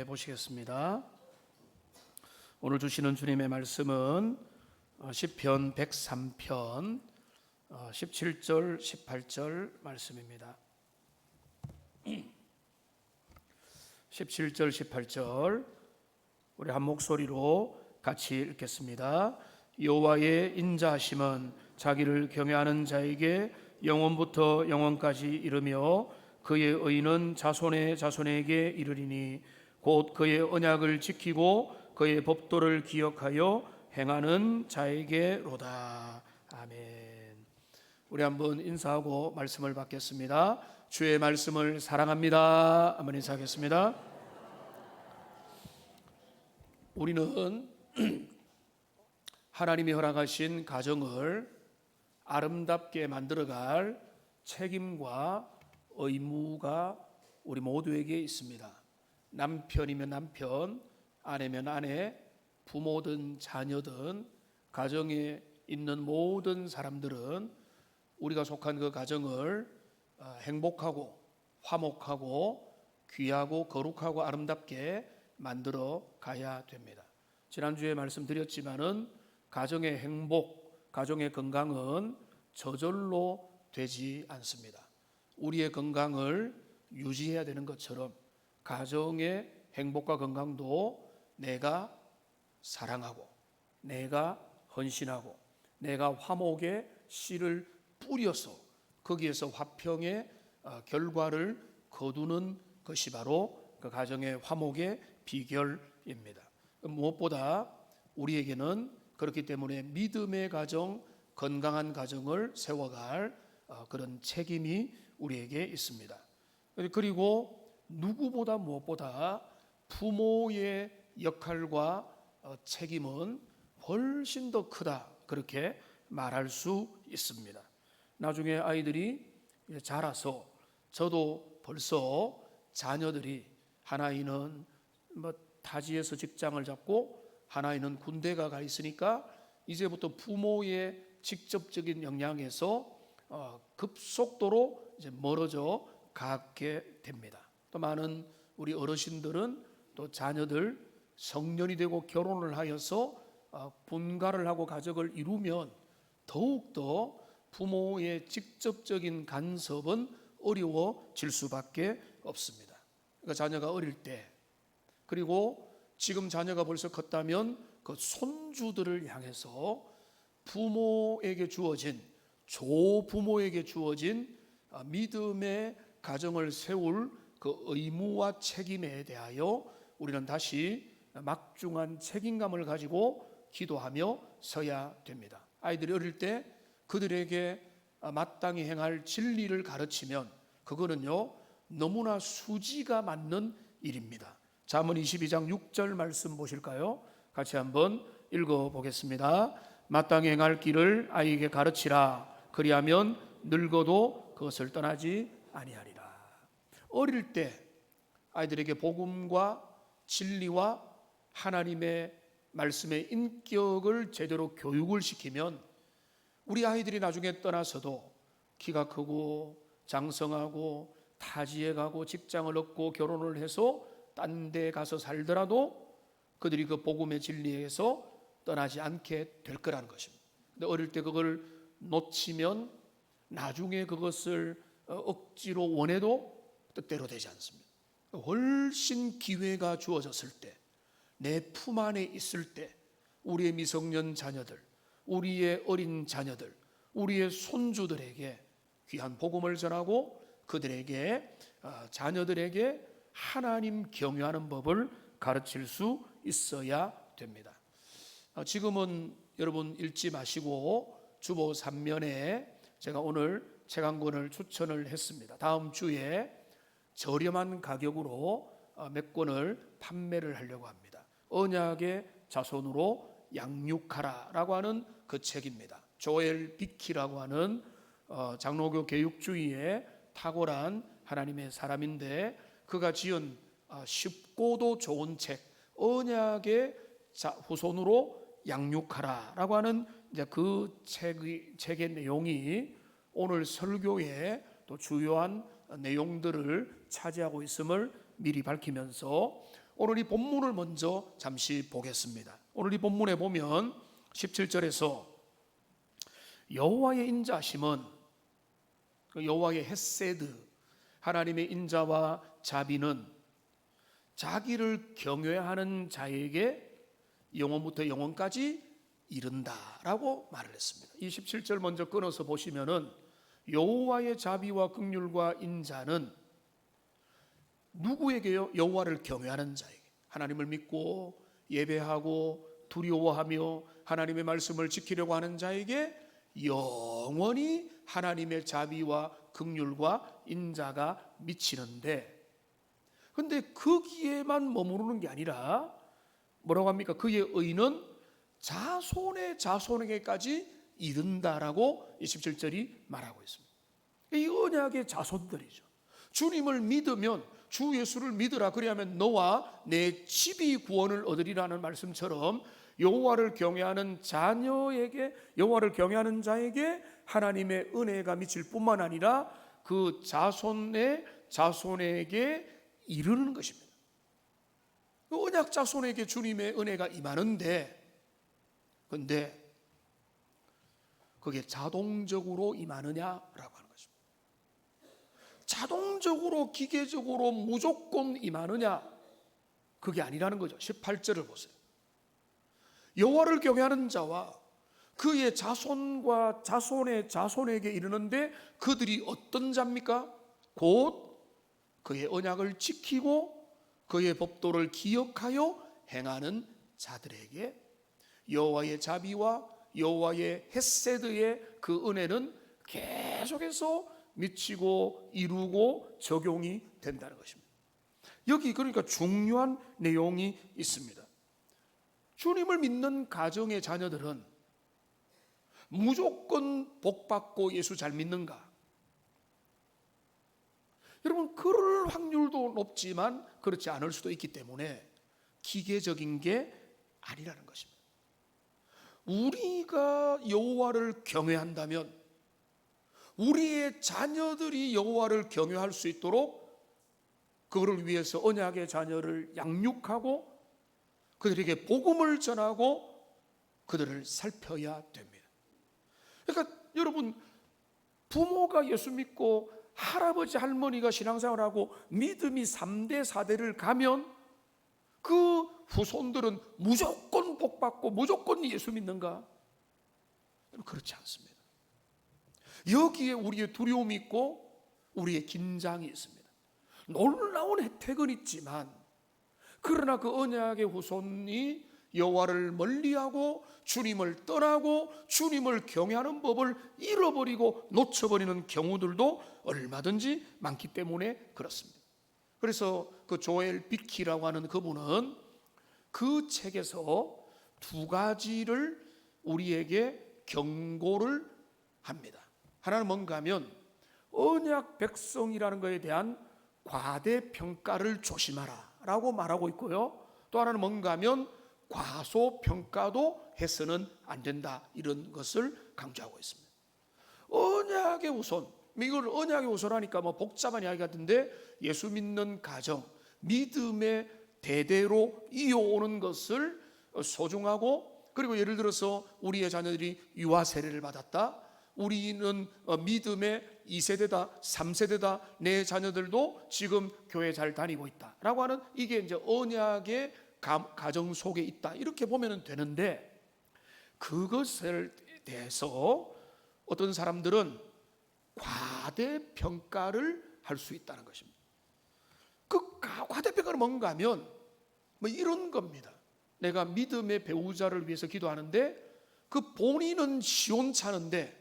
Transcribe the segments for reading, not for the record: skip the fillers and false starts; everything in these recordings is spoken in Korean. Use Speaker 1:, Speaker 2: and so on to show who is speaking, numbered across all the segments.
Speaker 1: 함께 보시겠습니다. 오늘 주시는 주님의 말씀은 시편 103편 17절 18절 말씀입니다. 17절 18절 우리 한 목소리로 같이 읽겠습니다. 여호와의 인자하심은 자기를 경외하는 자에게 영원부터 영원까지 이르며 그의 의는 자손의 자손에게 이르리니 곧 그의 언약을 지키고 그의 법도를 기억하여 행하는 자에게로다. 아멘. 우리 한번 인사하고 말씀을 받겠습니다. 주의 말씀을 사랑합니다. 한번 인사하겠습니다. 우리는 하나님이 허락하신 가정을 아름답게 만들어갈 책임과 의무가 우리 모두에게 있습니다. 남편이면 남편, 아내면 아내, 부모든 자녀든 가정에 있는 모든 사람들은 우리가 속한 그 가정을 행복하고 화목하고 귀하고 거룩하고 아름답게 만들어 가야 됩니다. 지난주에 말씀드렸지만은 가정의 행복, 가정의 건강은 저절로 되지 않습니다. 우리의 건강을 유지해야 되는 것처럼 가정의 행복과 건강도 내가 사랑하고 내가 헌신하고 내가 화목의 씨를 뿌려서 거기에서 화평의 결과를 거두는 것이 바로 그 가정의 화목의 비결입니다. 무엇보다 우리에게는 그렇기 때문에 믿음의 가정, 건강한 가정을 세워갈 그런 책임이 우리에게 있습니다. 그리고 누구보다 무엇보다 부모의 역할과 책임은 훨씬 더 크다, 그렇게 말할 수 있습니다. 나중에 아이들이 자라서 저도 벌써 자녀들이 하나이는 타지에서 직장을 잡고 하나이는 군대가 가 있으니까 이제부터 부모의 직접적인 영향에서 급속도로 이제 멀어져 가게 됩니다. 또 많은 우리 어르신들은 또 자녀들 성년이 되고 결혼을 하여서 분가를 하고 가족을 이루면 더욱더 부모의 직접적인 간섭은 어려워질 수밖에 없습니다. 그러니까 자녀가 어릴 때, 그리고 지금 자녀가 벌써 컸다면 그 손주들을 향해서 부모에게 주어진, 조부모에게 주어진 믿음의 가정을 세울 그 의무와 책임에 대하여 우리는 다시 막중한 책임감을 가지고 기도하며 서야 됩니다. 아이들이 어릴 때 그들에게 마땅히 행할 진리를 가르치면 그거는요 너무나 수지가 맞는 일입니다. 잠언 22장 6절 말씀 보실까요? 같이 한번 읽어보겠습니다. 마땅히 행할 길을 아이에게 가르치라. 그리하면 늙어도 그것을 떠나지 아니하리라. 어릴 때 아이들에게 복음과 진리와 하나님의 말씀의 인격을 제대로 교육을 시키면 우리 아이들이 나중에 떠나서도 키가 크고 장성하고 타지에 가고 직장을 얻고 결혼을 해서 딴 데 가서 살더라도 그들이 그 복음의 진리에서 떠나지 않게 될 거라는 것입니다. 근데 어릴 때 그걸 놓치면 나중에 그것을 억지로 원해도 뜻대로 되지 않습니다. 훨씬 기회가 주어졌을 때, 내 품 안에 있을 때 우리의 미성년 자녀들, 우리의 어린 자녀들, 우리의 손주들에게 귀한 복음을 전하고 그들에게 자녀들에게 하나님 경외하는 법을 가르칠 수 있어야 됩니다. 지금은 여러분 읽지 마시고 주보 3면에 제가 오늘 책 한 권을 추천을 했습니다. 다음 주에 저렴한 가격으로 몇 권을 판매를 하려고 합니다. 언약의 자손으로 양육하라라고 하는 그 책입니다. 조엘 비키라고 하는 장로교 교육주의에 탁월한 하나님의 사람인데 그가 지은 쉽고도 좋은 책 언약의 후손으로 양육하라라고 하는 이제 그 책의 내용이 오늘 설교의 또 주요한 내용들을 차지하고 있음을 미리 밝히면서 오늘 이 본문을 먼저 잠시 보겠습니다. 오늘 이 본문에 보면 17절에서 여호와의 인자심은, 여호와의 헤세드, 하나님의 인자와 자비는 자기를 경외하는 자에게 영원부터 영원까지 이른다라고 말을 했습니다. 이 17절 먼저 끊어서 보시면은 여호와의 자비와 긍휼과 인자는 누구에게요? 여호와를 경외하는 자에게, 하나님을 믿고 예배하고 두려워하며 하나님의 말씀을 지키려고 하는 자에게 영원히 하나님의 자비와 긍휼과 인자가 미치는데, 근데 거기에만 머무르는 게 아니라 뭐라고 합니까? 그의 의는 자손의 자손에게까지 이른다라고 27절이 말하고 있습니다. 이 언약의 자손들이죠. 주님을 믿으면, 주 예수를 믿으라 그리하면 너와 내 집이 구원을 얻으리라는 말씀처럼 여호와를 경외하는 자녀에게, 여호와를 경외하는 자에게 하나님의 은혜가 미칠 뿐만 아니라 그 자손의 자손에게 이르는 것입니다. 그 언약 자손에게 주님의 은혜가 임하는데, 근데 그게 자동적으로 임하느냐라고 하는 것입니다. 자동적으로, 기계적으로 무조건 임하느냐, 그게 아니라는 거죠. 18절을 보세요. 여호와를 경외하는 자와 그의 자손과 자손의 자손에게 이르는데 그들이 어떤 자입니까? 곧 그의 언약을 지키고 그의 법도를 기억하여 행하는 자들에게 여호와의 자비와 여호와의 헤세드의 그 은혜는 계속해서 미치고 이루고 적용이 된다는 것입니다. 여기 그러니까 중요한 내용이 있습니다. 주님을 믿는 가정의 자녀들은 무조건 복받고 예수 잘 믿는가? 여러분, 그럴 확률도 높지만 그렇지 않을 수도 있기 때문에 기계적인 게 아니라는 것입니다. 우리가 여호와를 경외한다면 우리의 자녀들이 여호와를 경외할 수 있도록 그거를 위해서 언약의 자녀를 양육하고 그들에게 복음을 전하고 그들을 살펴야 됩니다. 그러니까 여러분, 부모가 예수 믿고 할아버지 할머니가 신앙생활하고 믿음이 3대 4대를 가면 그 후손들은 무조건 복받고 무조건 예수 믿는가? 그렇지 않습니다. 여기에 우리의 두려움이 있고 우리의 긴장이 있습니다. 놀라운 혜택은 있지만, 그러나 그 언약의 후손이 여호와를 멀리하고 주님을 떠나고 주님을 경외하는 법을 잃어버리고 놓쳐버리는 경우들도 얼마든지 많기 때문에 그렇습니다. 그래서 그 조엘 비키라고 하는 그분은 그 책에서 두 가지를 우리에게 경고를 합니다. 하나는 뭔가 하면 언약 백성이라는 것에 대한 과대평가를 조심하라 라고 말하고 있고요, 또 하나는 뭔가 하면 과소평가도 해서는 안 된다, 이런 것을 강조하고 있습니다. 언약의 우선, 이걸 언약의 우선하니까 뭐 복잡한 이야기 같은데, 예수 믿는 가정, 믿음의 대대로 이어오는 것을 소중하고, 그리고 예를 들어서 우리의 자녀들이 유아 세례를 받았다, 우리는 믿음의 2세대다 3세대다, 내 자녀들도 지금 교회 잘 다니고 있다 라고 하는, 이게 이제 언약의 가정 속에 있다, 이렇게 보면 되는데, 그것에 대해서 어떤 사람들은 과대평가를 할 수 있다는 것입니다. 그 과대평가는 뭔가 하면 뭐 이런 겁니다. 내가 믿음의 배우자를 위해서 기도하는데 그 본인은 시원찮은데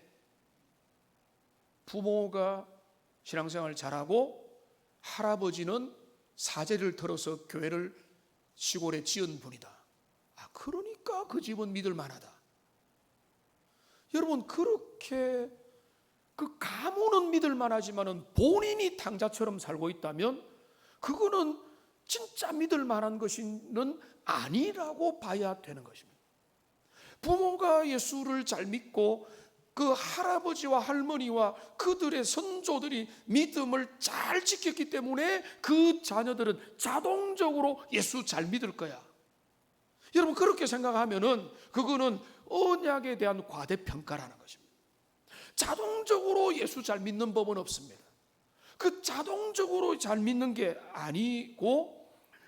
Speaker 1: 부모가 신앙생활 잘하고 할아버지는 사제를 털어서 교회를 시골에 지은 분이다. 그러니까 그 집은 믿을 만하다. 여러분, 그렇게 그 가문은 믿을 만하지만은 본인이 탕자처럼 살고 있다면 그거는 진짜 믿을 만한 것은 아니라고 봐야 되는 것입니다. 부모가 예수를 잘 믿고 그 할아버지와 할머니와 그들의 선조들이 믿음을 잘 지켰기 때문에 그 자녀들은 자동적으로 예수 잘 믿을 거야. 여러분 그렇게 생각하면은 그거는 언약에 대한 과대평가라는 것입니다. 자동적으로 예수 잘 믿는 법은 없습니다. 그 자동적으로 잘 믿는 게 아니고,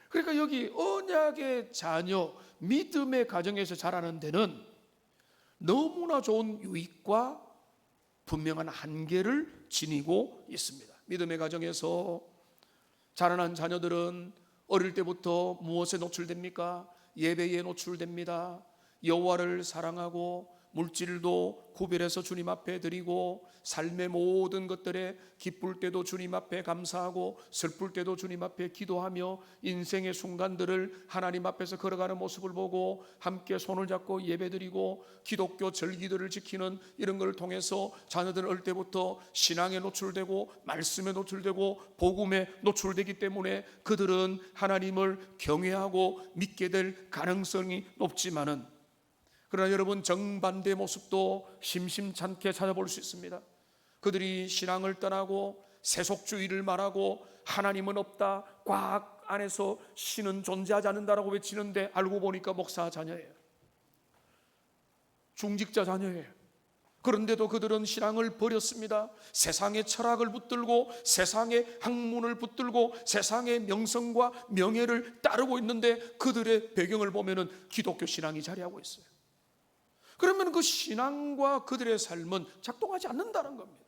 Speaker 1: 그러니까 여기 언약의 자녀, 믿음의 가정에서 자라는 데는 너무나 좋은 유익과 분명한 한계를 지니고 있습니다. 믿음의 가정에서 자라난 자녀들은 어릴 때부터 무엇에 노출됩니까? 예배에 노출됩니다. 여호와를 사랑하고 물질도 구별해서 주님 앞에 드리고 삶의 모든 것들에 기쁠 때도 주님 앞에 감사하고 슬플 때도 주님 앞에 기도하며 인생의 순간들을 하나님 앞에서 걸어가는 모습을 보고 함께 손을 잡고 예배드리고 기독교 절기들을 지키는 이런 걸 통해서 자녀들은 어릴 때부터 신앙에 노출되고 말씀에 노출되고 복음에 노출되기 때문에 그들은 하나님을 경외하고 믿게 될 가능성이 높지만은, 그러나 여러분 정반대의 모습도 심심찮게 찾아볼 수 있습니다. 그들이 신앙을 떠나고 세속주의를 말하고 하나님은 없다, 과학 안에서 신은 존재하지 않는다라고 외치는데 알고 보니까 목사 자녀예요. 중직자 자녀예요. 그런데도 그들은 신앙을 버렸습니다. 세상의 철학을 붙들고 세상의 학문을 붙들고 세상의 명성과 명예를 따르고 있는데 그들의 배경을 보면은 기독교 신앙이 자리하고 있어요. 그러면 그 신앙과 그들의 삶은 작동하지 않는다는 겁니다.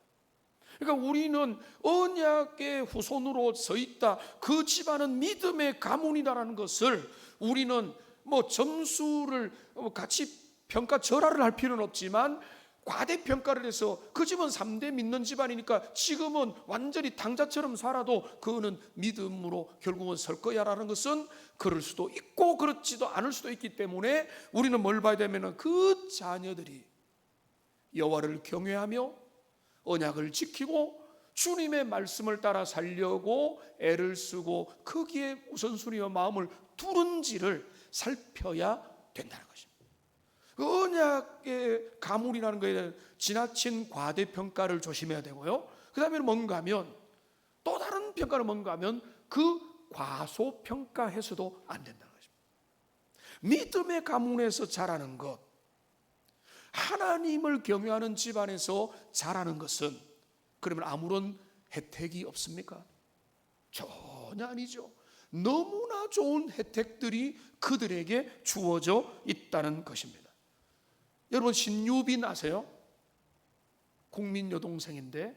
Speaker 1: 그러니까 우리는 언약의 후손으로 서 있다, 그 집안은 믿음의 가문이다라는 것을 우리는 뭐 점수를 같이 평가절하를 할 필요는 없지만 과대평가를 해서 그 집은 3대 믿는 집안이니까 지금은 완전히 당자처럼 살아도 그거는 믿음으로 결국은 설 거야라는 것은 그럴 수도 있고 그렇지도 않을 수도 있기 때문에 우리는 뭘 봐야 되면 그 자녀들이 여호와를 경외하며 언약을 지키고 주님의 말씀을 따라 살려고 애를 쓰고 거기에 우선순위와 마음을 두는지를 살펴야 된다는 것입니다. 그 언약의 가문이라는 것에 대한 지나친 과대평가를 조심해야 되고요. 그 다음에 뭔가 하면 또 다른 평가는 뭔가 하면 그 과소평가해서도 안 된다는 것입니다. 믿음의 가문에서 자라는 것, 하나님을 경외하는 집안에서 자라는 것은 그러면 아무런 혜택이 없습니까? 전혀 아니죠. 너무나 좋은 혜택들이 그들에게 주어져 있다는 것입니다. 여러분 신유빈 아세요? 국민 여동생인데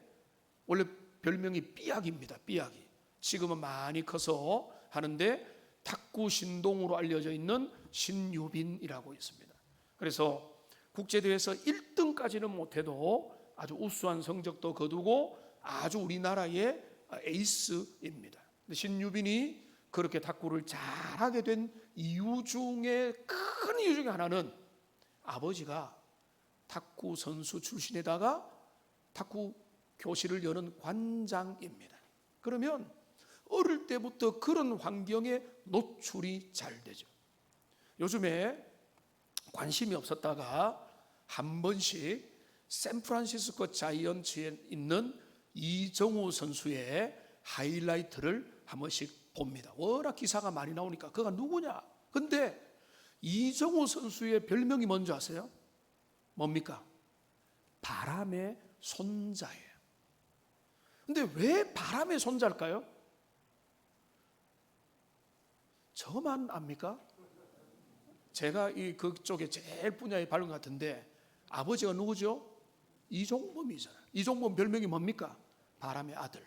Speaker 1: 원래 별명이 삐약입니다. 삐약이. 지금은 많이 커서 하는데 탁구 신동으로 알려져 있는 신유빈이라고 있습니다. 그래서 국제대회에서 1등까지는 못해도 아주 우수한 성적도 거두고 아주 우리나라의 에이스입니다. 신유빈이 그렇게 탁구를 잘하게 된 이유 중에 큰 이유 중에 하나는 아버지가 탁구 선수 출신에다가 탁구 교실을 여는 관장입니다. 그러면 어릴 때부터 그런 환경에 노출이 잘 되죠. 요즘에 관심이 없었다가 한 번씩 샌프란시스코 자이언츠에 있는 이정우 선수의 하이라이트를 한 번씩 봅니다. 워낙 기사가 많이 나오니까 그가 누구냐? 근데 이정우 선수의 별명이 뭔지 아세요? 뭡니까? 바람의 손자예요. 근데 왜 바람의 손자일까요? 저만 압니까? 제가 그쪽에 제일 분야에 바른 것 같은데 아버지가 누구죠? 이종범이잖아요. 이종범 별명이 뭡니까? 바람의 아들.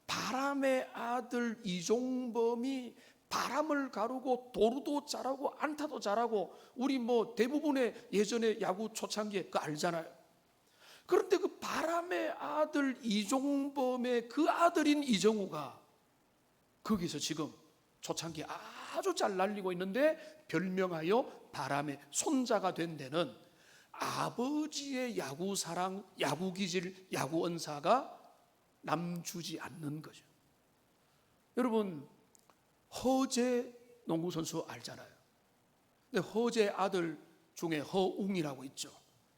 Speaker 1: 바람의 아들 이종범이 바람을 가르고 도루도 잘하고 안타도 잘하고 우리 뭐 대부분의 예전에 야구 초창기에 그거 알잖아요. 그런데 그 바람의 아들 이종범의 그 아들인 이정우가 거기서 지금 초창기에 아주 잘 날리고 있는데 별명하여 바람의 손자가 된 데는 아버지의 야구 사랑, 야구 기질, 야구 언사가 남주지 않는 거죠. 여러분 허재 농구선수 알잖아요. 근데 허재 아들 중에 허웅이라고 있죠.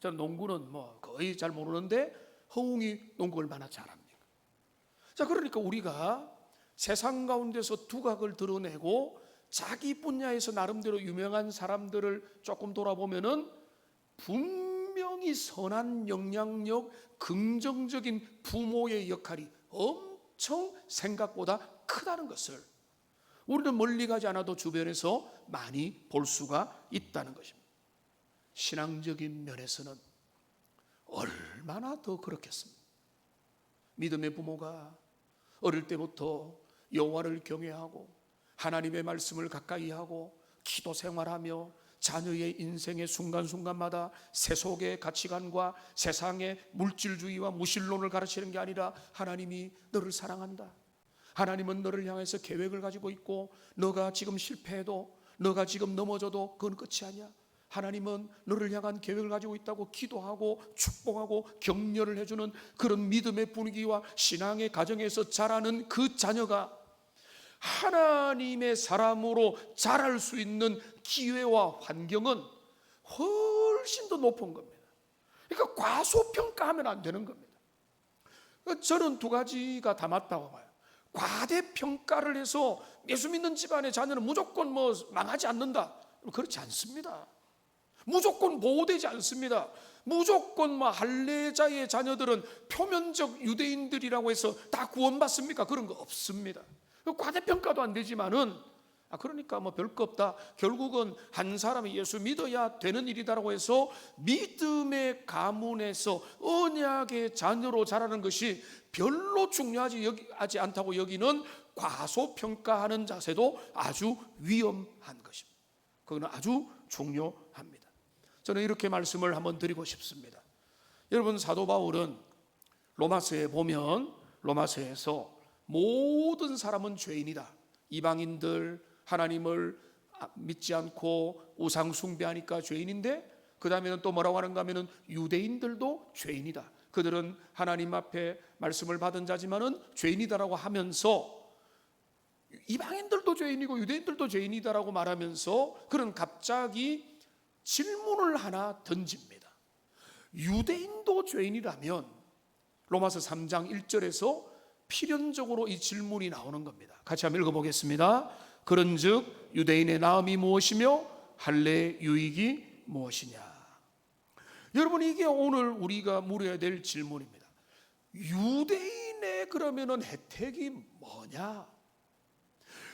Speaker 1: 저는 농구는 뭐 거의 잘 모르는데 허웅이 농구 얼마나 잘합니까? 자, 그러니까 우리가 세상 가운데서 두각을 드러내고 자기 분야에서 나름대로 유명한 사람들을 조금 돌아보면은 분명히 선한 영향력, 긍정적인 부모의 역할이 엄청 생각보다 크다는 것을 우리는 멀리 가지 않아도 주변에서 많이 볼 수가 있다는 것입니다. 신앙적인 면에서는 얼마나 더 그렇겠습니까? 믿음의 부모가 어릴 때부터 여호와를 경외하고 하나님의 말씀을 가까이 하고 기도 생활하며 자녀의 인생의 순간순간마다 세속의 가치관과 세상의 물질주의와 무신론을 가르치는 게 아니라 하나님이 너를 사랑한다, 하나님은 너를 향해서 계획을 가지고 있고 너가 지금 실패해도 너가 지금 넘어져도 그건 끝이 아니야, 하나님은 너를 향한 계획을 가지고 있다고 기도하고 축복하고 격려를 해주는 그런 믿음의 분위기와 신앙의 가정에서 자라는 그 자녀가 하나님의 사람으로 자랄 수 있는 기회와 환경은 훨씬 더 높은 겁니다. 그러니까 과소평가하면 안 되는 겁니다. 저는 두 가지가 다 맞다고 봐요. 과대평가를 해서 예수 믿는 집안의 자녀는 무조건 뭐 망하지 않는다, 그렇지 않습니다. 무조건 보호되지 않습니다. 무조건 할례자의 자녀들은 표면적 유대인들이라고 해서 다 구원받습니까? 그런 거 없습니다. 과대평가도 안 되지만은 그러니까 별거 없다, 결국은 한 사람이 예수 믿어야 되는 일이다라고 해서 믿음의 가문에서 언약의 자녀로 자라는 것이 별로 중요하지 않다고 여기는 과소평가하는 자세도 아주 위험한 것입니다. 그건 아주 중요합니다. 저는 이렇게 말씀을 한번 드리고 싶습니다. 여러분, 사도 바울은 로마서에 보면 로마서에서 모든 사람은 죄인이다, 이방인들 하나님을 믿지 않고 우상 숭배하니까 죄인인데, 그 다음에는 또 뭐라고 하는가 하면은 유대인들도 죄인이다, 그들은 하나님 앞에 말씀을 받은 자지만은 죄인이다라고 하면서 이방인들도 죄인이고 유대인들도 죄인이다라고 말하면서 그런 갑자기 질문을 하나 던집니다. 유대인도 죄인이라면 로마서 3장 1절에서 필연적으로 이 질문이 나오는 겁니다. 같이 한번 읽어보겠습니다. 그런즉 유대인의 나음이 무엇이며 할례의 유익이 무엇이냐. 여러분, 이게 오늘 우리가 물어야 될 질문입니다. 유대인의 그러면은 혜택이 뭐냐?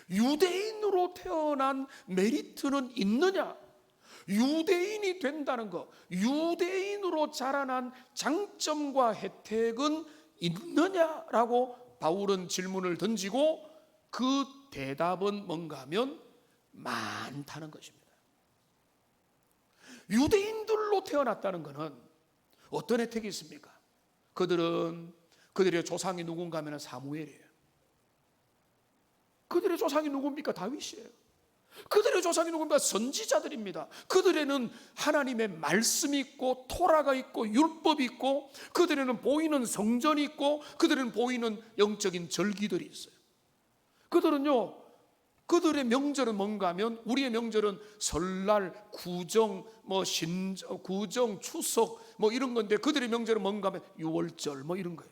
Speaker 1: 유대인으로 태어난 메리트는 있느냐? 유대인이 된다는 것, 유대인으로 자라난 장점과 혜택은 있느냐라고 바울은 질문을 던지고 그 대답은 뭔가 하면 많다는 것입니다. 유대인들로 태어났다는 것은 어떤 혜택이 있습니까? 그들의 조상이 누군가 하면 사무엘이에요. 그들의 조상이 누굽니까? 다윗이에요. 그들의 조상이 누굽니까? 선지자들입니다. 그들에는 하나님의 말씀이 있고 토라가 있고 율법이 있고 그들에는 보이는 성전이 있고 그들에는 보이는 영적인 절기들이 있어요. 그들의 명절은 뭔가 하면 우리의 명절은 설날, 구정, 구정, 추석 이런 건데 그들의 명절은 뭔가 하면 유월절 이런 거예요.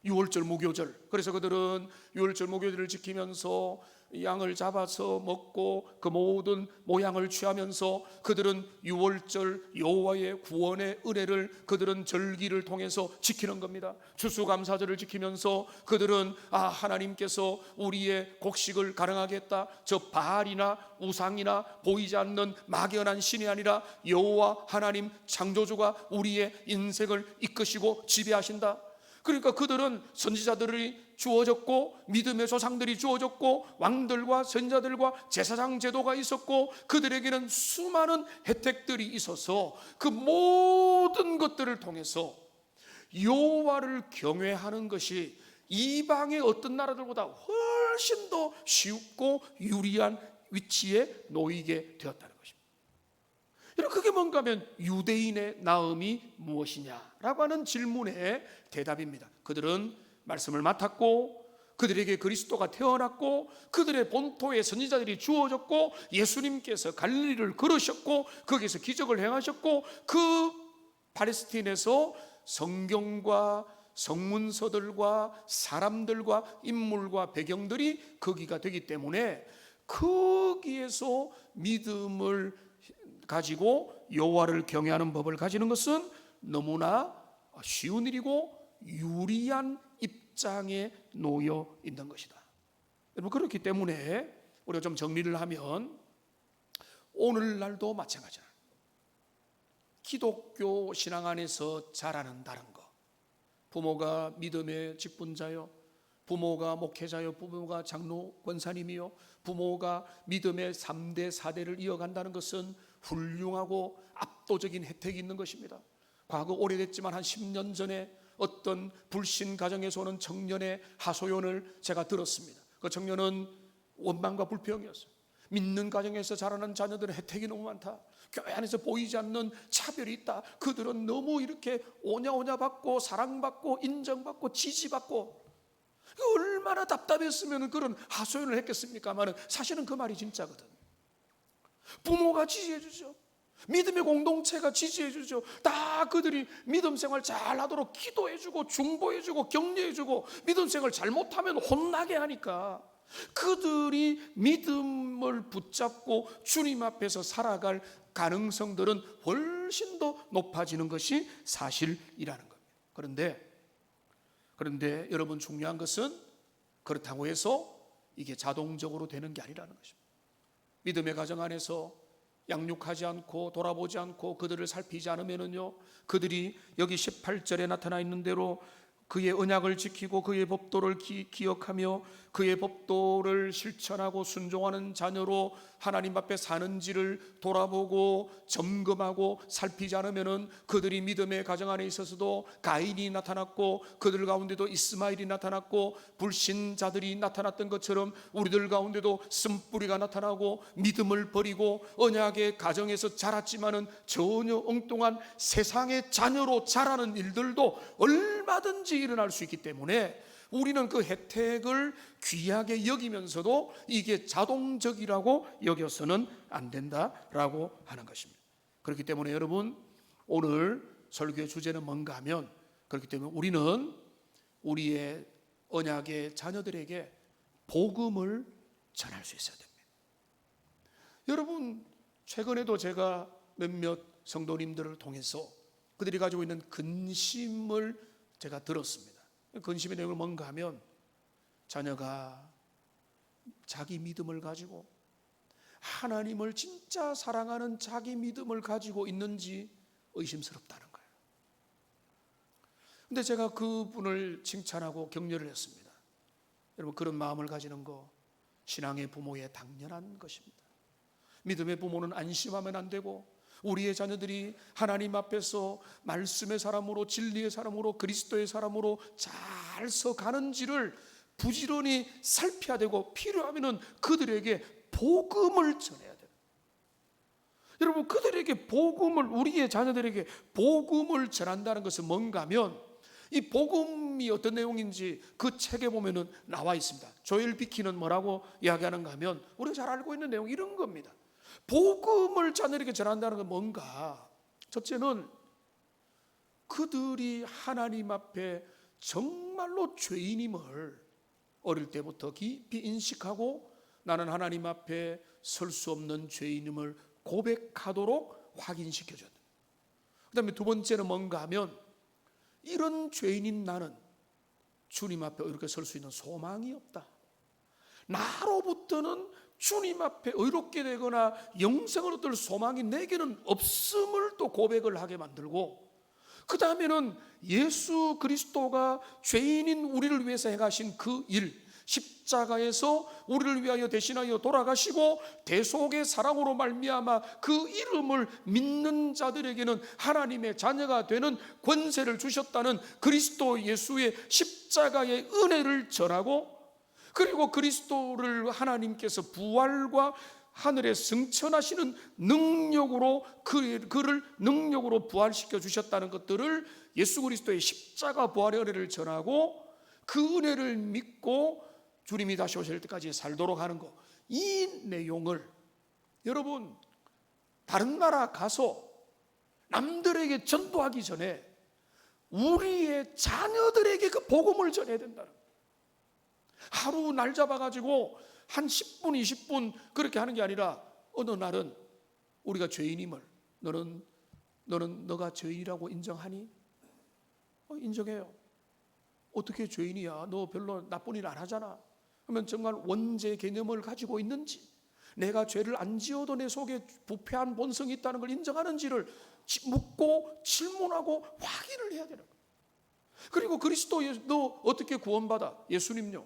Speaker 1: 유월절 무교절. 그래서 그들은 유월절 무교절을 지키면서 양을 잡아서 먹고 그 모든 모양을 취하면서 그들은 유월절 여호와의 구원의 은혜를 그들은 절기를 통해서 지키는 겁니다. 추수감사절을 지키면서 그들은 하나님께서 우리의 곡식을 가능하게 했다, 저 바알이나 우상이나 보이지 않는 막연한 신이 아니라 여호와 하나님 창조주가 우리의 인생을 이끄시고 지배하신다. 그러니까 그들은 선지자들이 주어졌고 믿음의 조상들이 주어졌고 왕들과 선지자들과 제사장 제도가 있었고 그들에게는 수많은 혜택들이 있어서 그 모든 것들을 통해서 여호와를 경외하는 것이 이방의 어떤 나라들보다 훨씬 더 쉽고 유리한 위치에 놓이게 되었다는 것입니다. 그게 뭔가 하면 유대인의 나음이 무엇이냐라고 하는 질문의 대답입니다. 그들은 말씀을 맡았고 그들에게 그리스도가 태어났고 그들의 본토에 선지자들이 주어졌고 예수님께서 갈릴리를 걸으셨고 거기서 기적을 행하셨고 그 팔레스틴에서 성경과 성문서들과 사람들과 인물과 배경들이 거기가 되기 때문에 거기에서 믿음을 가지고 여호와를 경외하는 법을 가지는 것은 너무나 쉬운 일이고 유리한 입장에 놓여 있는 것이다. 여러분, 그렇기 때문에 우리가 좀 정리를 하면 오늘날도 마찬가지야. 기독교 신앙 안에서 자라는다는 것, 부모가 믿음의 직분자요, 부모가 목회자요, 부모가 장로 권사님이요, 부모가 믿음의 3대 4대를 이어간다는 것은 훌륭하고 압도적인 혜택이 있는 것입니다. 과거 오래됐지만 한 10년 전에 어떤 불신 가정에서 오는 청년의 하소연을 제가 들었습니다. 그 청년은 원망과 불평이었어요. 믿는 가정에서 자라는 자녀들의 혜택이 너무 많다. 교회 안에서 보이지 않는 차별이 있다. 그들은 너무 이렇게 오냐오냐 받고 사랑받고 인정받고 지지받고, 얼마나 답답했으면 그런 하소연을 했겠습니까만 사실은 그 말이 진짜거든. 부모가 지지해 주죠. 믿음의 공동체가 지지해 주죠. 다 그들이 믿음 생활 잘하도록 기도해 주고 중보해 주고 격려해 주고, 믿음 생활 잘못하면 혼나게 하니까 그들이 믿음을 붙잡고 주님 앞에서 살아갈 가능성들은 훨씬 더 높아지는 것이 사실이라는 겁니다. 그런데 여러분, 중요한 것은 그렇다고 해서 이게 자동적으로 되는 게 아니라는 것입니다. 믿음의 가정 안에서 양육하지 않고 돌아보지 않고 그들을 살피지 않으면요, 그들이 여기 18절에 나타나 있는 대로 그의 언약을 지키고 그의 법도를 기억하며 그의 법도를 실천하고 순종하는 자녀로 하나님 앞에 사는지를 돌아보고 점검하고 살피지 않으면 그들이 믿음의 가정 안에 있어서도 가인이 나타났고 그들 가운데도 이스마엘이 나타났고 불신자들이 나타났던 것처럼 우리들 가운데도 쓴뿌리가 나타나고 믿음을 버리고 언약의 가정에서 자랐지만은 전혀 엉뚱한 세상의 자녀로 자라는 일들도 얼마든지 일어날 수 있기 때문에 우리는 그 혜택을 귀하게 여기면서도 이게 자동적이라고 여겨서는 안 된다라고 하는 것입니다. 그렇기 때문에 여러분, 오늘 설교의 주제는 뭔가 하면, 그렇기 때문에 우리는 우리의 언약의 자녀들에게 복음을 전할 수 있어야 됩니다. 여러분, 최근에도 제가 몇몇 성도님들을 통해서 그들이 가지고 있는 근심을 제가 들었습니다. 근심의 내용은 뭔가 하면, 자녀가 자기 믿음을 가지고 하나님을 진짜 사랑하는 자기 믿음을 가지고 있는지 의심스럽다는 거예요. 근데 제가 그분을 칭찬하고 격려를 했습니다. 여러분, 그런 마음을 가지는 거 신앙의 부모의 당연한 것입니다. 믿음의 부모는 안심하면 안 되고, 우리의 자녀들이 하나님 앞에서 말씀의 사람으로, 진리의 사람으로, 그리스도의 사람으로 잘 서가는지를 부지런히 살펴야 되고, 필요하면 그들에게 복음을 전해야 돼요. 여러분, 그들에게 복음을, 우리의 자녀들에게 복음을 전한다는 것은 뭔가 하면, 이 복음이 어떤 내용인지 그 책에 보면은 나와 있습니다. 조엘 비키는 뭐라고 이야기하는가 하면, 우리가 잘 알고 있는 내용이 이런 겁니다. 복음을 자녀에게 전한다는 건 뭔가, 첫째는 그들이 하나님 앞에 정말로 죄인임을 어릴 때부터 깊이 인식하고, 나는 하나님 앞에 설 수 없는 죄인임을 고백하도록 확인시켜줘야 돼요. 그 다음에 두 번째는 뭔가 하면, 이런 죄인인 나는 주님 앞에 이렇게 설 수 있는 소망이 없다. 나로부터는 주님 앞에 의롭게 되거나 영생을 얻을 소망이 내게는 없음을 또 고백을 하게 만들고, 그 다음에는 예수 그리스도가 죄인인 우리를 위해서 행하신 그 일, 십자가에서 우리를 위하여 대신하여 돌아가시고 대속의 사랑으로 말미암아 그 이름을 믿는 자들에게는 하나님의 자녀가 되는 권세를 주셨다는 그리스도 예수의 십자가의 은혜를 전하고, 그리고 그리스도를 하나님께서 부활과 하늘에 승천하시는 능력으로 그를 능력으로 부활시켜 주셨다는 것들을, 예수 그리스도의 십자가 부활의 은혜를 전하고 그 은혜를 믿고 주님이 다시 오실 때까지 살도록 하는 것, 이 내용을 여러분 다른 나라 가서 남들에게 전도하기 전에 우리의 자녀들에게 그 복음을 전해야 된다는 거예요. 하루 날 잡아가지고 한 10분, 20분 그렇게 하는 게 아니라 어느 날은 우리가 죄인임을 너는 너가 죄인이라고 인정하니? 인정해요. 어떻게 죄인이야? 너 별로 나쁜 일 안 하잖아. 그러면 정말 원죄 개념을 가지고 있는지, 내가 죄를 안 지어도 내 속에 부패한 본성이 있다는 걸 인정하는지를 묻고 질문하고 확인을 해야 되는 거예요. 그리고 그리스도에 너 어떻게 구원받아? 예수님요.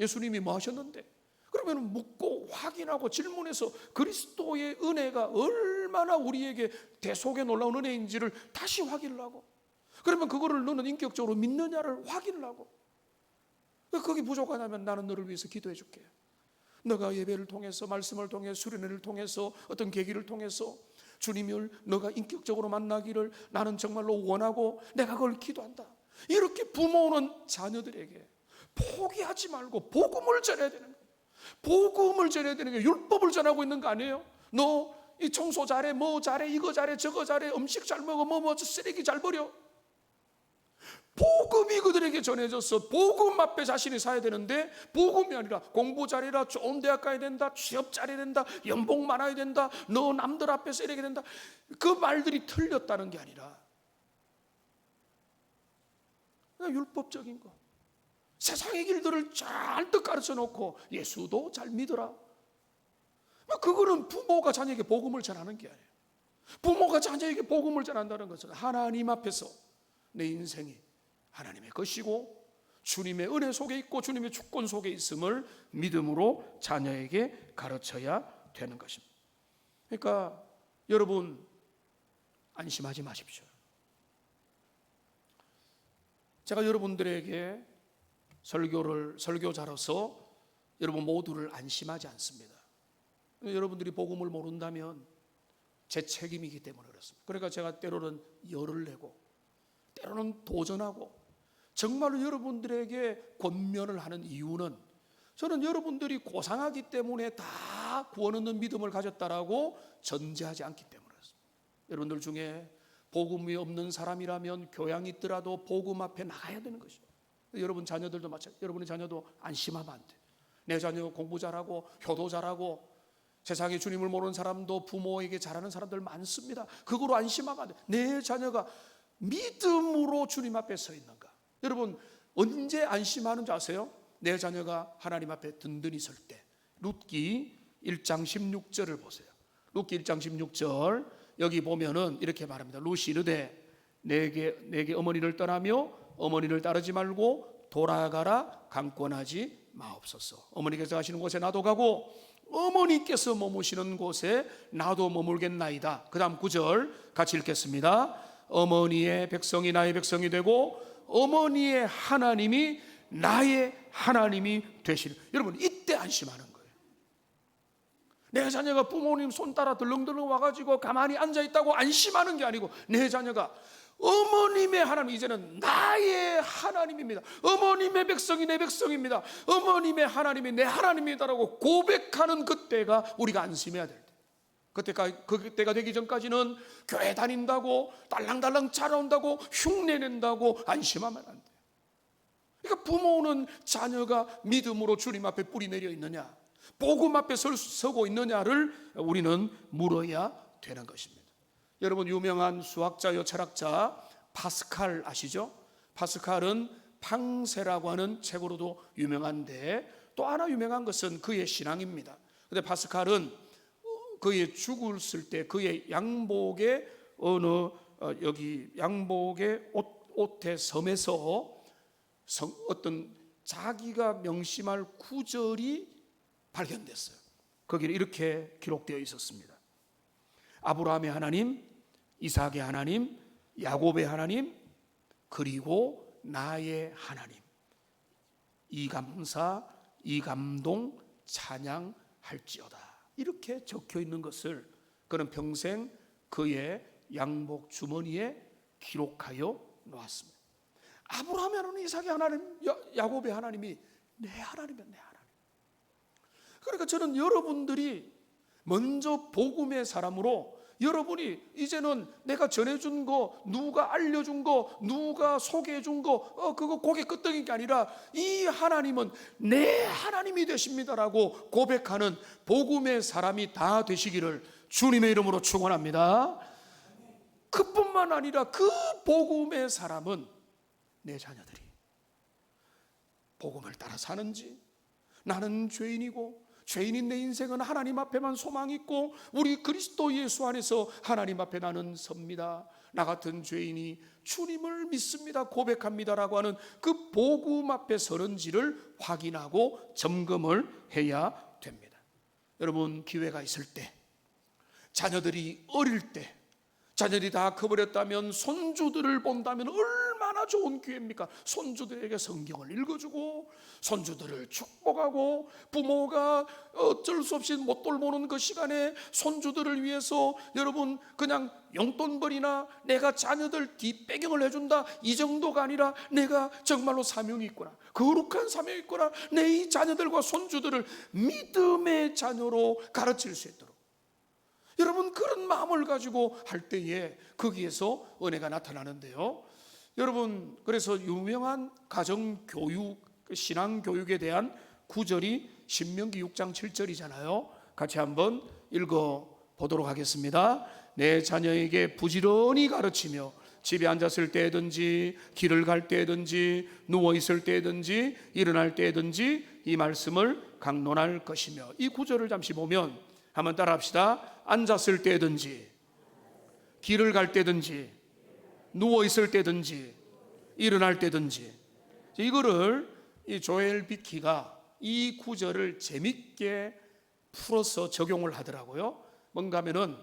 Speaker 1: 예수님이 뭐 하셨는데? 그러면 묻고 확인하고 질문해서 그리스도의 은혜가 얼마나 우리에게 대속에 놀라운 은혜인지를 다시 확인을 하고, 그러면 그거를 너는 인격적으로 믿느냐를 확인을 하고, 거기 부족하다면 나는 너를 위해서 기도해 줄게. 너가 예배를 통해서, 말씀을 통해, 수련회를 통해서, 어떤 계기를 통해서 주님을 너가 인격적으로 만나기를 나는 정말로 원하고 내가 그걸 기도한다. 이렇게 부모는 자녀들에게 포기하지 말고 복음을 전해야 되는 거예요. 복음을 전해야 되는 게 율법을 전하고 있는 거 아니에요? 너 이 청소 잘해, 뭐 잘해, 이거 잘해, 저거 잘해, 음식 잘 먹어, 뭐 쓰레기 잘 버려. 복음이 그들에게 전해져서 복음 앞에 자신이 서야 되는데, 복음이 아니라 공부 잘해라, 좋은 대학 가야 된다, 취업 잘해야 된다, 연봉 많아야 된다, 너 남들 앞에서 이래야 된다, 그 말들이 틀렸다는 게 아니라 그냥 율법적인 거, 세상의 길들을 잔뜩 가르쳐 놓고 예수도 잘 믿어라. 그거는 부모가 자녀에게 복음을 전하는 게 아니에요. 부모가 자녀에게 복음을 전한다는 것은 하나님 앞에서 내 인생이 하나님의 것이고 주님의 은혜 속에 있고 주님의 주권 속에 있음을 믿음으로 자녀에게 가르쳐야 되는 것입니다. 그러니까 여러분 안심하지 마십시오. 제가 여러분들에게 설교자로서 여러분 모두를 안심하지 않습니다. 여러분들이 복음을 모른다면 제 책임이기 때문에 그렇습니다. 그러니까 제가 때로는 열을 내고 때로는 도전하고 정말로 여러분들에게 권면을 하는 이유는, 저는 여러분들이 고상하기 때문에 다 구원 얻는 믿음을 가졌다라고 전제하지 않기 때문에 그렇습니다. 여러분들 중에 복음이 없는 사람이라면 교양이 있더라도 복음 앞에 나가야 되는 것이죠. 여러분 자녀들도 마찬가지예요. 여러분의 자녀도 안심하면 안 돼요. 내 자녀 공부 잘하고 효도 잘하고, 세상에 주님을 모르는 사람도 부모에게 잘하는 사람들 많습니다. 그거로 안심하면 안 돼요. 내 자녀가 믿음으로 주님 앞에 서 있는가. 여러분 언제 안심하는 줄 아세요? 내 자녀가 하나님 앞에 든든히 설 때. 룻기 1장 16절을 보세요. 룻기 1장 16절 여기 보면은 이렇게 말합니다. 룻이 이르되 내게 어머니를 떠나며 어머니를 따르지 말고 돌아가라 강권하지 마옵소서. 어머니께서 가시는 곳에 나도 가고 어머니께서 머무시는 곳에 나도 머물겠나이다. 그 다음 9절 같이 읽겠습니다. 어머니의 백성이 나의 백성이 되고 어머니의 하나님이 나의 하나님이 되시리. 여러분 이때 안심하는 거예요. 내 자녀가 부모님 손 따라 덜렁덜렁 와가지고 가만히 앉아있다고 안심하는 게 아니고, 내 자녀가 어머님의 하나님, 이제는 나의 하나님입니다. 어머님의 백성이 내 백성입니다. 어머님의 하나님이 내 하나님이다라고 고백하는 그때가 우리가 안심해야 될 때. 그때가 되기 전까지는 교회 다닌다고 딸랑딸랑 자라온다고 흉내낸다고 안심하면 안 돼요. 그러니까 부모는 자녀가 믿음으로 주님 앞에 뿌리 내려 있느냐, 복음 앞에 서고 있느냐를 우리는 물어야 되는 것입니다. 여러분 유명한 수학자요 철학자 파스칼 아시죠? 파스칼은 팡세라고 하는 책으로도 유명한데, 또 하나 유명한 것은 그의 신앙입니다. 그런데 파스칼은 그의 죽었을 때 그의 양복의 여기 양복의 옷의 섬에서 어떤 자기가 명심할 구절이 발견됐어요. 거기에 이렇게 기록되어 있었습니다. 아브라함의 하나님, 이삭의 하나님, 야곱의 하나님, 그리고 나의 하나님, 이 감사, 이 감동, 찬양할지어다. 이렇게 적혀 있는 것을 그는 평생 그의 양복 주머니에 기록하여 놓았습니다. 아브라함의 하나님, 이삭의 하나님, 야곱의 하나님이 내 하나님이야, 내 하나님. 그러니까 저는 여러분들이 먼저 복음의 사람으로 여러분이 이제는 내가 전해준 거, 누가 알려준 거, 누가 소개해준 거, 그거 고개 끄덕인 게 아니라 이 하나님은 내 하나님이 되십니다라고 고백하는 복음의 사람이 다 되시기를 주님의 이름으로 축원합니다. 그뿐만 아니라 그 복음의 사람은 내 자녀들이 복음을 따라 사는지, 나는 죄인이고 죄인인 내 인생은 하나님 앞에만 소망이 있고 우리 그리스도 예수 안에서 하나님 앞에 나는 섭니다, 나 같은 죄인이 주님을 믿습니다, 고백합니다라고 하는 그 복음 앞에 서는지를 확인하고 점검을 해야 됩니다. 여러분, 기회가 있을 때, 자녀들이 어릴 때, 자녀들이 다 커버렸다면 손주들을 본다면 얼마나 좋은 기회입니까? 손주들에게 성경을 읽어주고 손주들을 축복하고, 부모가 어쩔 수 없이 못 돌보는 그 시간에 손주들을 위해서 여러분 그냥 용돈벌이나 내가 자녀들 뒷배경을 해준다, 이 정도가 아니라 내가 정말로 사명이 있구나, 거룩한 사명이 있구나, 내 이 자녀들과 손주들을 믿음의 자녀로 가르칠 수 있도록 여러분 그런 마음을 가지고 할 때에 거기에서 은혜가 나타나는데요. 여러분, 그래서 유명한 가정교육, 신앙교육에 대한 구절이 신명기 6장 7절이잖아요. 같이 한번 읽어보도록 하겠습니다. 내 자녀에게 부지런히 가르치며 집에 앉았을 때든지 길을 갈 때든지 누워있을 때든지 일어날 때든지 이 말씀을 강론할 것이며, 이 구절을 잠시 보면 한번 따라 합시다. 앉았을 때든지 길을 갈 때든지 누워있을 때든지 일어날 때든지, 이거를 이 조엘 비키가 이 구절을 재밌게 풀어서 적용을 하더라고요. 뭔가 하면은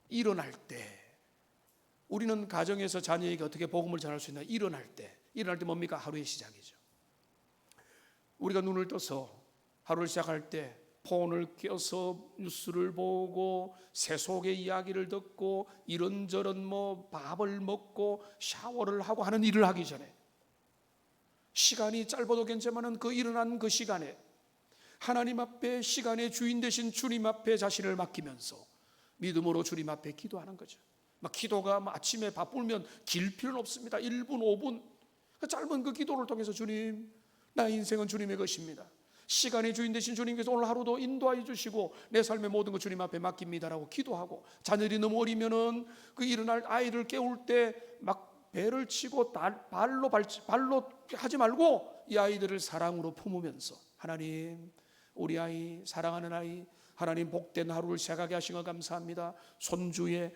Speaker 1: 일어날 때, 우리는 가정에서 자녀에게 어떻게 복음을 전할 수 있나? 일어날 때 뭡니까? 하루의 시작이죠. 우리가 눈을 떠서 하루를 시작할 때 폰을 껴서 뉴스를 보고 세속의 이야기를 듣고 이런저런 밥을 먹고 샤워를 하고 하는 일을 하기 전에, 시간이 짧아도 괜찮지만 그 일어난 그 시간에 하나님 앞에 시간의 주인 되신 주님 앞에 자신을 맡기면서 믿음으로 주님 앞에 기도하는 거죠. 기도가 아침에 바쁘면 길 필요는 없습니다. 1분 5분 짧은 그 기도를 통해서 주님, 나의 인생은 주님의 것입니다, 시간의 주인 되신 주님께서 오늘 하루도 인도하여 주시고 내 삶의 모든 것 주님 앞에 맡깁니다라고 기도하고, 자녀들이 너무 어리면은 그 일어날 아이를 깨울 때 막 배를 치고 발로 하지 말고 이 아이들을 사랑으로 품으면서, 하나님, 우리 아이, 사랑하는 아이, 하나님 복된 하루를 시작하게 하신 것 감사합니다. 손주의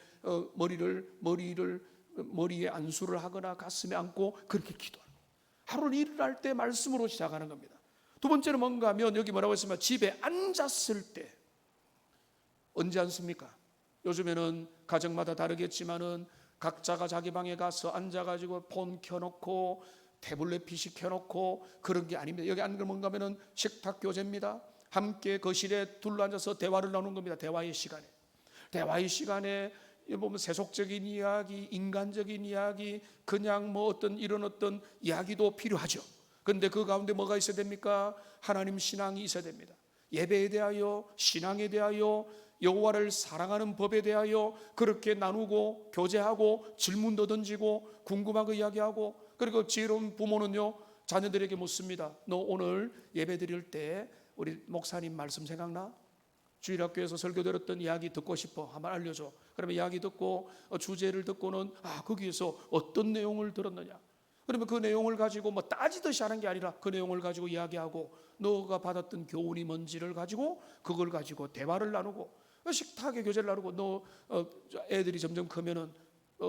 Speaker 1: 머리에 안수를 하거나 가슴에 안고 그렇게 기도하는, 하루를 일어날 때 말씀으로 시작하는 겁니다. 두 번째는 뭔가 하면 여기 뭐라고 했으면 집에 앉았을 때, 언제 앉습니까? 요즘에는 가정마다 다르겠지만은 각자가 자기 방에 가서 앉아가지고 폰 켜놓고 태블릿 PC 켜놓고 그런 게 아닙니다. 여기 앉는 건 뭔가 하면은 식탁 교제입니다. 함께 거실에 둘러앉아서 대화를 나누는 겁니다. 대화의 시간에 보면 세속적인 이야기, 인간적인 이야기, 그냥 어떤 이야기도 필요하죠. 그런데 그 가운데 뭐가 있어야 됩니까? 하나님 신앙이 있어야 됩니다. 예배에 대하여, 신앙에 대하여, 여호와를 사랑하는 법에 대하여 그렇게 나누고 교제하고 질문도 던지고 궁금한 거 이야기하고, 그리고 지혜로운 부모는요 자녀들에게 묻습니다. 너 오늘 예배 드릴 때 우리 목사님 말씀 생각나? 주일학교에서 설교 들었던 이야기 듣고 싶어, 한번 알려줘. 그러면 이야기 듣고 주제를 듣고는 거기에서 어떤 내용을 들었느냐, 그러면 그 내용을 가지고 따지듯이 하는 게 아니라 그 내용을 가지고 이야기하고, 너가 받았던 교훈이 뭔지를 가지고 그걸 가지고 대화를 나누고, 식탁에 교제를 나누고, 너 애들이 점점 크면은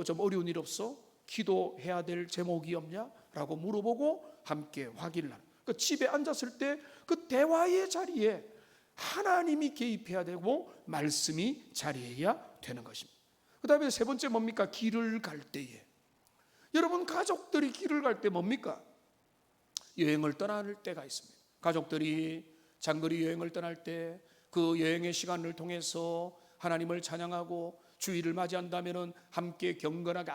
Speaker 1: 좀 어려운 일 없어? 기도해야 될 제목이 없냐? 라고 물어보고 함께 확인을 하는. 그 집에 앉았을 때 그 대화의 자리에 하나님이 개입해야 되고 말씀이 자리해야 되는 것입니다. 그 다음에 세 번째 뭡니까? 길을 갈 때에, 여러분 가족들이 길을 갈 때 뭡니까? 여행을 떠날 때가 있습니다. 가족들이 장거리 여행을 떠날 때 그 여행의 시간을 통해서 하나님을 찬양하고 주일을 맞이한다면 함께 경건하게,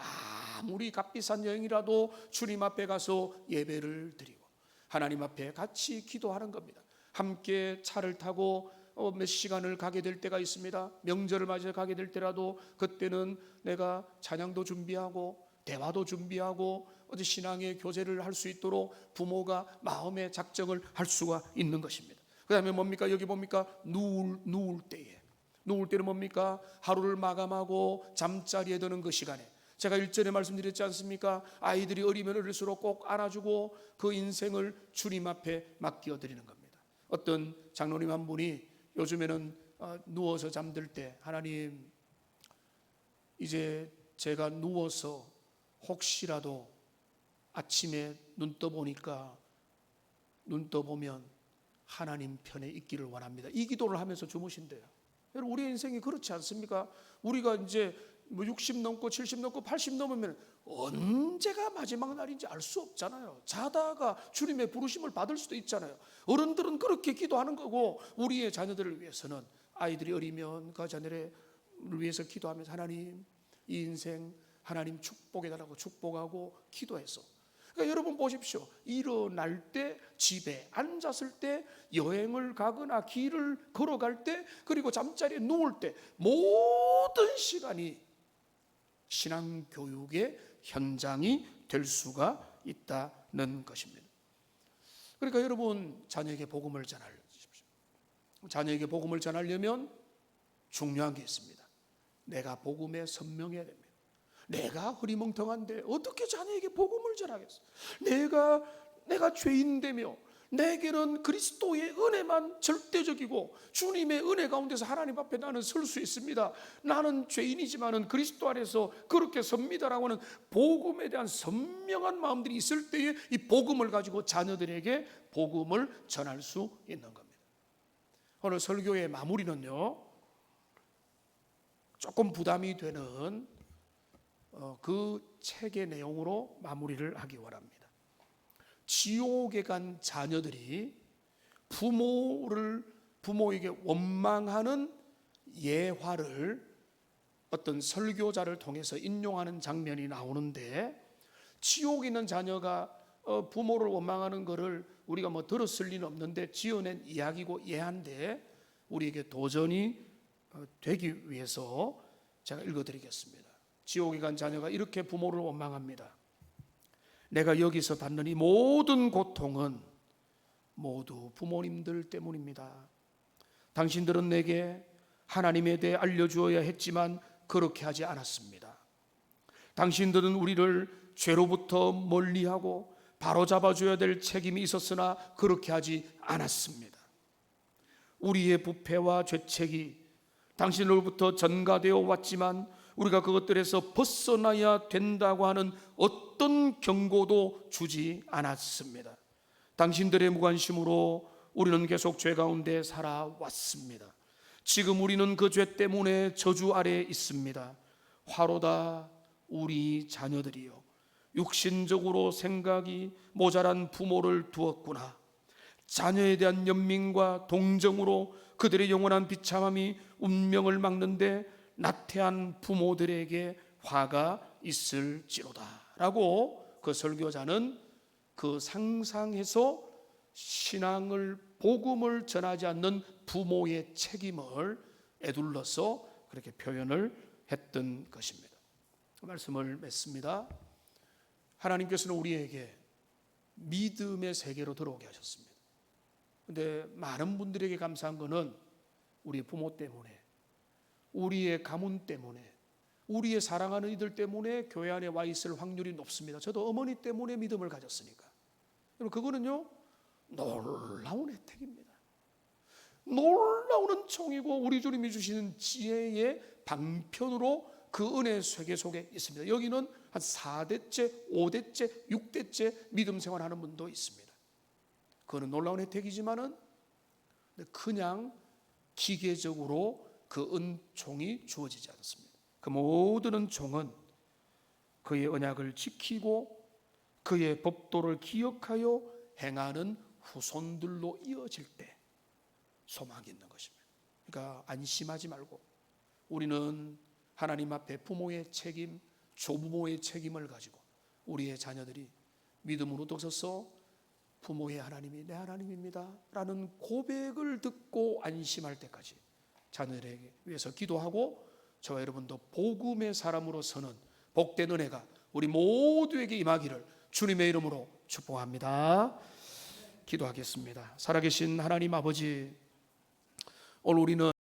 Speaker 1: 아무리 값비싼 여행이라도 주님 앞에 가서 예배를 드리고 하나님 앞에 같이 기도하는 겁니다. 함께 차를 타고 몇 시간을 가게 될 때가 있습니다. 명절을 맞이해 가게 될 때라도 그때는 내가 찬양도 준비하고 대화도 준비하고 어디 신앙의 교제를 할 수 있도록 부모가 마음의 작정을 할 수가 있는 것입니다. 그 다음에 뭡니까? 여기 뭡니까? 누울 때는 뭡니까? 하루를 마감하고 잠자리에 드는 그 시간에 제가 일전에 말씀드렸지 않습니까? 아이들이 어리면 어릴수록 꼭 안아주고 그 인생을 주님 앞에 맡겨드리는 겁니다. 어떤 장로님 한 분이 요즘에는 누워서 잠들 때, 하나님, 이제 제가 누워서 혹시라도 아침에 눈 떠보면 하나님 편에 있기를 원합니다. 이 기도를 하면서 주무신대요. 여러분, 우리 인생이 그렇지 않습니까? 우리가 이제 60 넘고 70 넘고 80 넘으면 언제가 마지막 날인지 알 수 없잖아요. 자다가 주님의 부르심을 받을 수도 있잖아요. 어른들은 그렇게 기도하는 거고, 우리의 자녀들을 위해서는, 아이들이 어리면 그 자녀를 위해서 기도하면서 하나님, 이 인생 하나님 축복해달라고 축복하고 기도해서, 그러니까 여러분 보십시오. 일어날 때, 집에 앉았을 때, 여행을 가거나 길을 걸어갈 때, 그리고 잠자리에 누울 때, 모든 시간이 신앙교육의 현장이 될 수가 있다는 것입니다. 그러니까 여러분, 자녀에게 복음을 전하십시오. 자녀에게 복음을 전하려면 중요한 게 있습니다. 내가 복음에 선명해야 됩니다. 내가 흐리멍텅한데 어떻게 자녀에게 복음을 전하겠어? 내가 죄인되며 내게는 그리스도의 은혜만 절대적이고 주님의 은혜 가운데서 하나님 앞에 나는 설 수 있습니다. 나는 죄인이지만은 그리스도 안에서 그렇게 섭니다라고 하는 복음에 대한 선명한 마음들이 있을 때에 이 복음을 가지고 자녀들에게 복음을 전할 수 있는 겁니다. 오늘 설교의 마무리는요, 조금 부담이 되는 그 책의 내용으로 마무리를 하기 원합니다. 지옥에 간 자녀들이 부모에게 원망하는 예화를 어떤 설교자를 통해서 인용하는 장면이 나오는데, 지옥에 있는 자녀가 부모를 원망하는 것을 우리가 들었을 리는 없는데 지어낸 이야기고 예한데, 우리에게 도전이 되기 위해서 제가 읽어드리겠습니다. 지옥에 간 자녀가 이렇게 부모를 원망합니다. 내가 여기서 받는 이 모든 고통은 모두 부모님들 때문입니다. 당신들은 내게 하나님에 대해 알려주어야 했지만 그렇게 하지 않았습니다. 당신들은 우리를 죄로부터 멀리하고 바로잡아줘야 될 책임이 있었으나 그렇게 하지 않았습니다. 우리의 부패와 죄책이 당신으로부터 전가되어 왔지만 우리가 그것들에서 벗어나야 된다고 하는 어떤 경고도 주지 않았습니다. 당신들의 무관심으로 우리는 계속 죄 가운데 살아왔습니다. 지금 우리는 그 죄 때문에 저주 아래에 있습니다. 화로다 우리 자녀들이요, 육신적으로 생각이 모자란 부모를 두었구나. 자녀에 대한 연민과 동정으로 그들의 영원한 비참함이 운명을 막는데 나태한 부모들에게 화가 있을지로다 라고 그 설교자는 그 상상해서 신앙을, 복음을 전하지 않는 부모의 책임을 에둘러서 그렇게 표현을 했던 것입니다. 말씀을 맺습니다. 하나님께서는 우리에게 믿음의 세계로 들어오게 하셨습니다. 그런데 많은 분들에게 감사한 것은 우리 부모 때문에, 우리의 가문 때문에, 우리의 사랑하는 이들 때문에 교회 안에 와 있을 확률이 높습니다. 저도 어머니 때문에 믿음을 가졌으니까. 여러분, 그거는요 놀라운 혜택입니다. 놀라운 은총이고 우리 주님이 주시는 지혜의 방편으로 그 은혜 세계 속에 있습니다. 여기는 한 4대째, 5대째, 6대째 믿음 생활하는 분도 있습니다. 그거는 놀라운 혜택이지만은 그냥 기계적으로 그 은총이 주어지지 않습니다. 그 모든 은총은 그의 언약을 지키고 그의 법도를 기억하여 행하는 후손들로 이어질 때 소망이 있는 것입니다. 그러니까 안심하지 말고 우리는 하나님 앞에 부모의 책임, 조부모의 책임을 가지고 우리의 자녀들이 믿음으로 돋서서 부모의 하나님이 내 하나님입니다 라는 고백을 듣고 안심할 때까지 자녀들에게 위해서 기도하고 저와 여러분도 복음의 사람으로 서는 복된 은혜가 우리 모두에게 임하기를 주님의 이름으로 축복합니다. 기도하겠습니다. 살아계신 하나님 아버지, 오늘 우리는